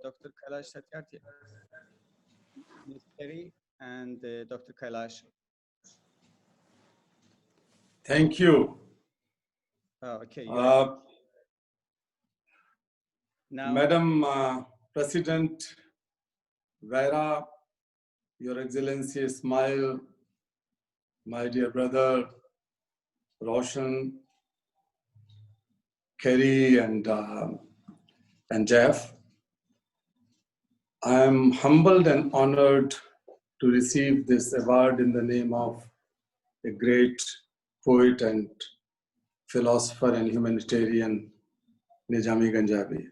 Dr. Kailash Satyarthi. Ms. Terry and Dr. Kailash. Thank you. Okay. Now, Madam President Vaira, Your Excellency Ismail, my dear brother Roshan, Kerry, and Jeff, I am humbled and honored to receive this award in the name of a great poet and philosopher and humanitarian, Nizami Ganjavi.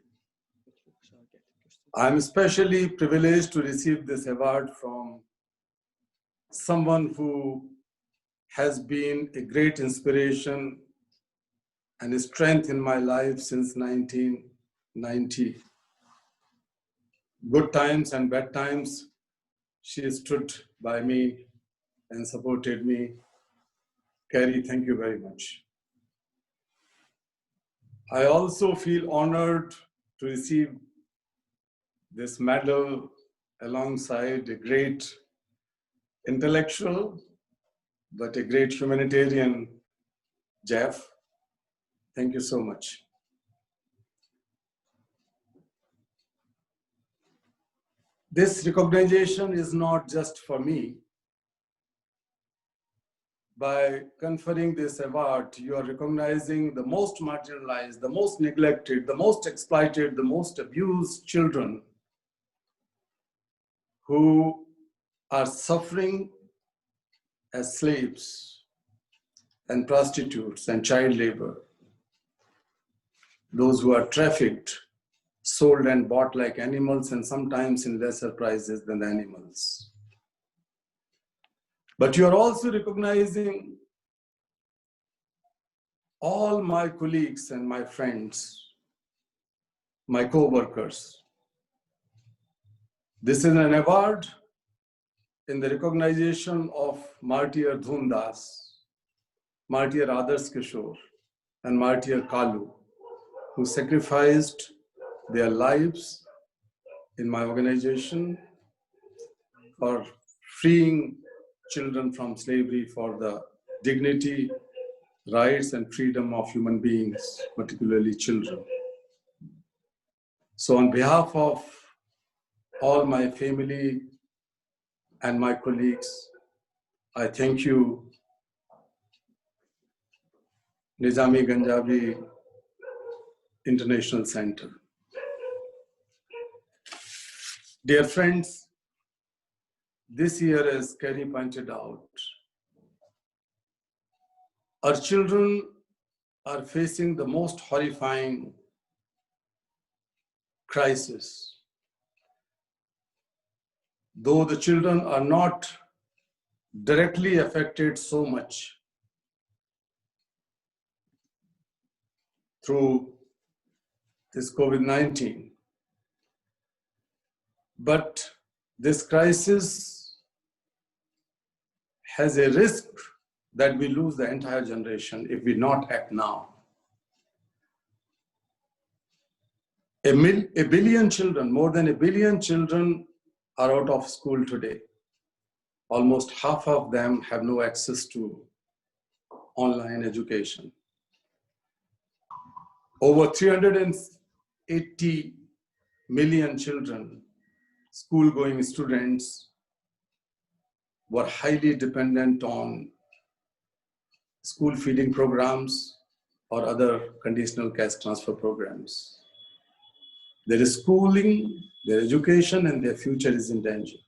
I am especially privileged to receive this award from someone who has been a great inspiration and a strength in my life since 1990. Good times and bad times, she stood by me and supported me. Carrie, thank you very much. I also feel honored to receive this medal alongside a great intellectual, but a great humanitarian, Jeff. Thank you so much. This recognition is not just for me. By conferring this award, you are recognizing the most marginalized, the most neglected, the most exploited, the most abused children who are suffering as slaves and prostitutes and child labor. Those who are trafficked, sold and bought like animals, and sometimes in lesser prices than the animals. But you are also recognizing all my colleagues and my friends, my co-workers. This is an award in the recognition of Martyr Dhundas, Martyr Adarsh Kishore, and Martyr Kalu, who sacrificed their lives in my organization for freeing children from slavery, for the dignity, rights, and freedom of human beings, particularly children. So on behalf of all my family and my colleagues, I thank you, Nizami Ganjavi International Center. Dear friends, this year, as Kerry pointed out, our children are facing the most horrifying crisis. Though the children are not directly affected so much through this COVID-19, but this crisis has a risk that we lose the entire generation if we not act now. A billion children, more than a billion children are out of school today. Almost half of them have no access to online education. Over 380 million children, school-going students, were highly dependent on school feeding programs or other conditional cash transfer programs. Their schooling, their education, and their future is in danger.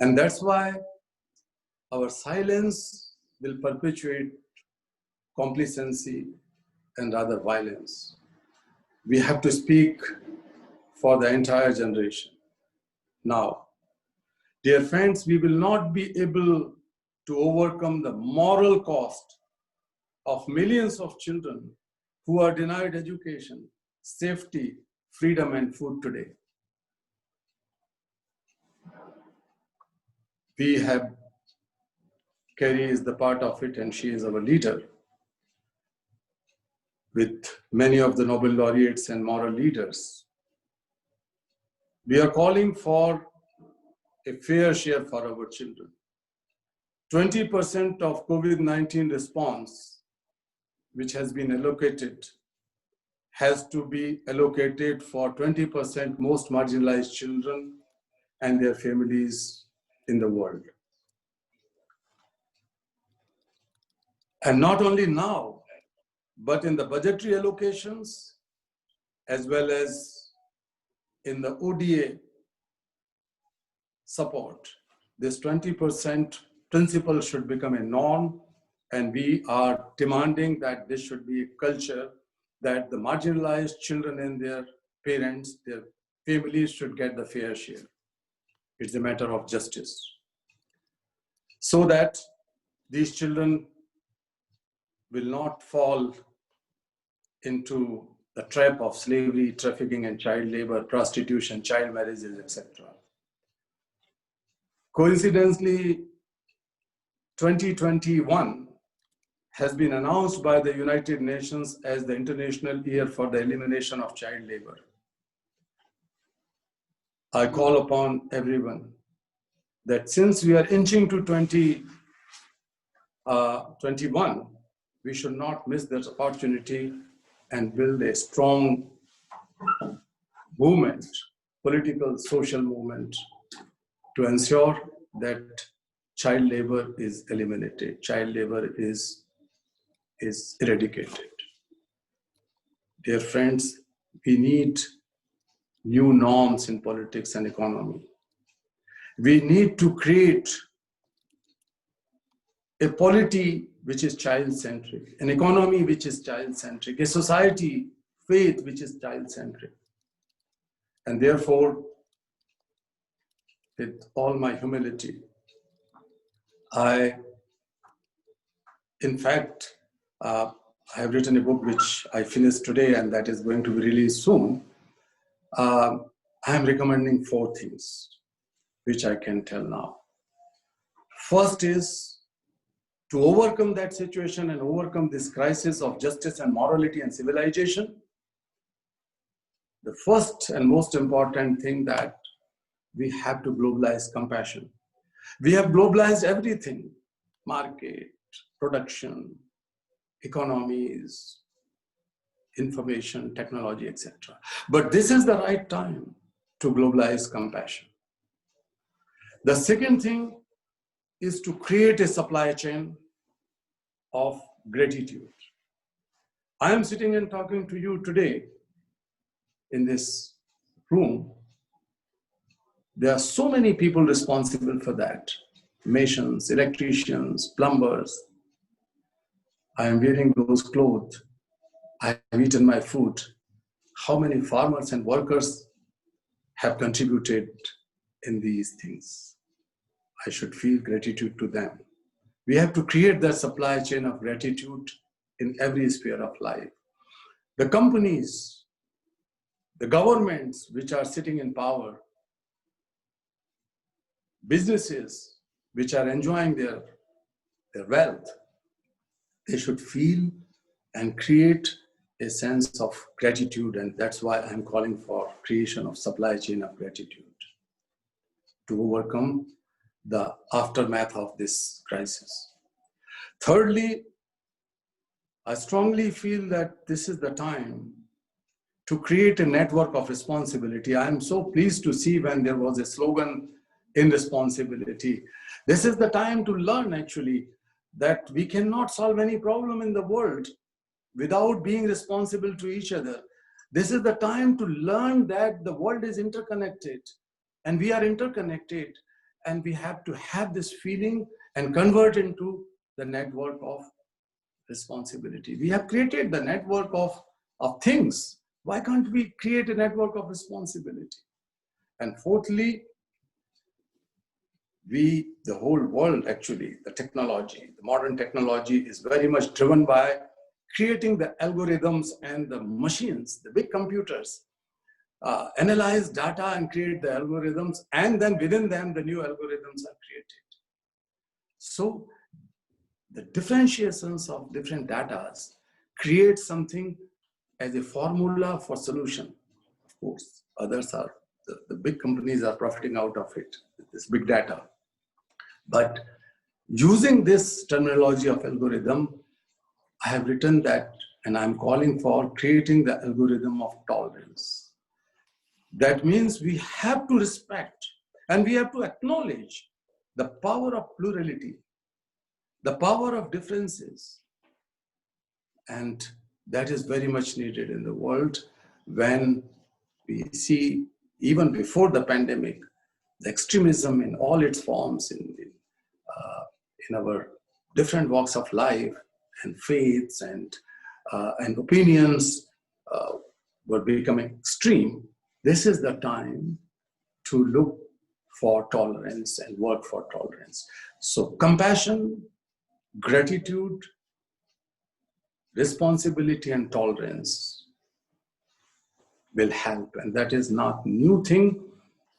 And that's why our silence will perpetuate complacency and rather violence. We have to speak for the entire generation. Now, dear friends, we will not be able to overcome the moral cost of millions of children who are denied education, safety, freedom, and food today. We have, Kerry is the part of it, and she is our leader, with many of the Nobel Laureates and moral leaders. We are calling for a fair share for our children. 20% of COVID-19 response, which has been allocated, has to be allocated for 20% most marginalized children and their families in the world. And not only now, but in the budgetary allocations, as well as in the ODA support, this 20% principle should become a norm, and we are demanding that this should be a culture that the marginalized children and their parents, their families should get the fair share. It's a matter of justice. So that these children will not fall into the trap of slavery, trafficking and child labor, prostitution, child marriages, etc. Coincidentally, 2021 has been announced by the United Nations as the International Year for the Elimination of Child Labor. I call upon everyone that since we are inching to 2021, we should not miss this opportunity and build a strong movement, political, social movement, to ensure that child labor is eliminated, child labor is eradicated. Dear friends, we need new norms in politics and economy. We need to create a polity which is child-centric, an economy which is child-centric, a society, faith which is child-centric. And therefore, with all my humility, I have written a book which I finished today and that is going to be released soon. I am recommending 4 things which I can tell now. First is to overcome that situation and overcome this crisis of justice and morality and civilization. The first and most important thing that we have to globalize compassion. We have globalized everything, market, production, economies, information, technology, etc. But this is the right time to globalize compassion. The second thing is to create a supply chain of gratitude. I am sitting and talking to you today in this room. There are so many people responsible for that. Masons, electricians, plumbers. I am wearing those clothes. I have eaten my food. How many farmers and workers have contributed in these things? I should feel gratitude to them. We have to create that supply chain of gratitude in every sphere of life. The companies, the governments which are sitting in power, businesses which are enjoying their wealth, they should feel and create a sense of gratitude, and that's why I'm calling for creation of supply chain of gratitude to overcome the aftermath of this crisis. Thirdly, I strongly feel that this is the time to create a network of responsibility. I am so pleased to see when there was a slogan in responsibility. This is the time to learn actually that we cannot solve any problem in the world without being responsible to each other. This is the time to learn that the world is interconnected and we are interconnected, and we have to have this feeling and convert into the network of responsibility. We have created the network of things. Why can't we create a network of responsibility? And fourthly, the whole world actually, the technology, the modern technology is very much driven by creating the algorithms and the machines, the big computers, analyze data and create the algorithms, and then within them, the new algorithms are created. So the differentiations of different data create something as a formula for solution. Of course, others are the big companies are profiting out of it, this big data. But using this terminology of algorithm, I have written that, and I'm calling for creating the algorithm of tolerance. That means we have to respect and we have to acknowledge the power of plurality, the power of differences. And that is very much needed in the world when we see, even before the pandemic, the extremism in all its forms in our different walks of life and faiths and opinions were becoming extreme. This is the time to look for tolerance and work for tolerance. So compassion, gratitude, responsibility and tolerance will help. And that is not new thing.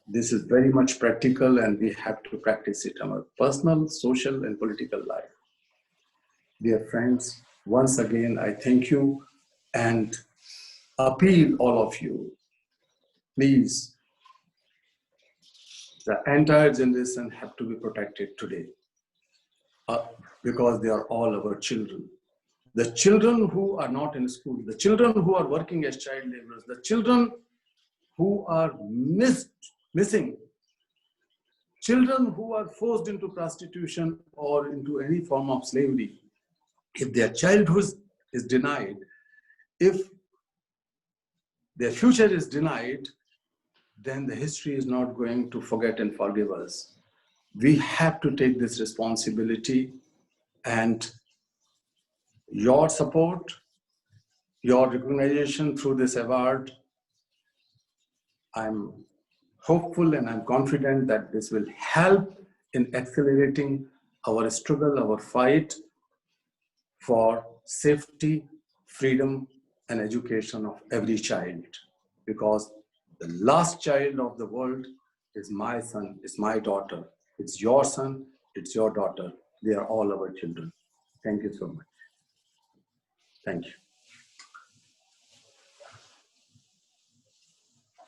This is very much practical and we have to practice it in our personal, social and political life. Dear friends, once again, I thank you and appeal all of you. Please, the entire generation have to be protected today because they are all our children. The children who are not in school, the children who are working as child laborers, the children who are missing, children who are forced into prostitution or into any form of slavery, if their childhood is denied, if their future is denied, then the history is not going to forget and forgive us. We have to take this responsibility, and your support, your recognition through this award, I'm hopeful and I'm confident that this will help in accelerating our struggle, our fight for safety, freedom, and education of every child. Because the last child of the world is my son, is my daughter. It's your son, it's your daughter. They are all our children. Thank you so much. Thank you.